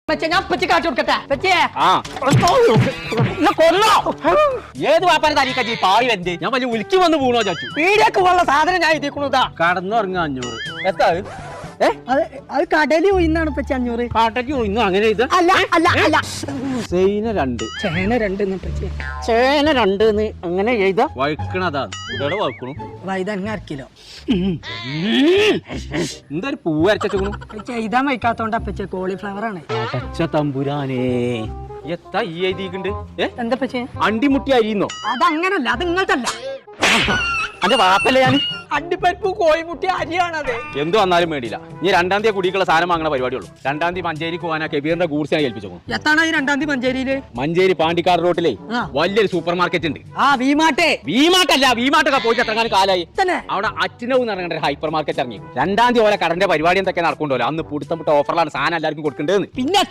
ഞാൻ കാച്ചു കൊടുക്കട്ടെ ഏത് വാപ്പാനെ തനിക്കച്ചി പാവി വരണ്ടേ ഞാൻ വലിയ ഉലുക്കി വന്ന് വീണോ ചാച്ചു പീടിയൊക്കെ ഉള്ള സാധനം ഞാൻ ഇതിക്കുന്നതാ കടന്നുറങ്ങ 500 എത്താ അത് കടലിൽ ഒയിന്നാണ് ഇപ്പൊ 500 കാട്ടയ്ക്ക് ഇന്നും അങ്ങനെ ഇത് അല്ല അല്ല അല്ല ചേന 2 ചേന 2 അങ്ങനെ എഴുതാ വഴുക്കണതാ ഇവിടെ വഴുക്കണു വൈതങ്ങ 1 കിലോ എന്താ ഒരു പൂവ് അരച്ചു ചെയ്താൻ വയ്ക്കാത്തോണ്ട് അപ്പച്ചേ കോളിഫ്ലവർ ആണ് അടച്ച തമ്പുരാനേ എത്താ ഈ എഴുതിയിട്ടുണ്ട് എന്താ പച്ചേ അണ്ടിമുട്ടി അരിയുന്നോ അതങ്ങനല്ല അത് ഇങ്ങനത്തല്ല അന്റെ വാപ്പല്ലേ ഞാൻ അണ്ടിപ്പരിപ്പ് കോഴിമുട്ടി അരിയാണത് എന്ത് വന്നാലും വേണ്ടിയില്ല നീ 2-ാം തീയതി കുടിക്കുള്ള സാധനം വാങ്ങണ പരിപാടിയുള്ളൂ 2-ാം തീയതി മഞ്ചേരിക്ക് പോകാനാ കെബീറിന്റെ ഗൂഡ്സ് ഞാൻ ഏൽപ്പിച്ചു എത്താണ് ഈ 2-ാം തീയതി മഞ്ചേരിയില് മഞ്ചേരി പാണ്ടിക്കാട് റോട്ടിലെ വലിയൊരു സൂപ്പർ മാർക്കറ്റ് ഉണ്ട് വീമാട്ടൊക്കെ പോയിട്ട് എത്രങ്ങാനും കാലായി അവിടെ അച്ഛനവ് എന്ന് പറഞ്ഞ ഹൈപ്പർ മാർക്കറ്റ് ഇറങ്ങി 2-ാം തീയതി ഓരോ കടന്റെ പരിപാടി എന്തൊക്കെ നടക്കുന്നുണ്ടല്ലോ അന്ന് പുടുത്തം ഓഫറിലാണ് സാധനം എല്ലാവർക്കും കൊടുക്കേണ്ടത് പിന്നെ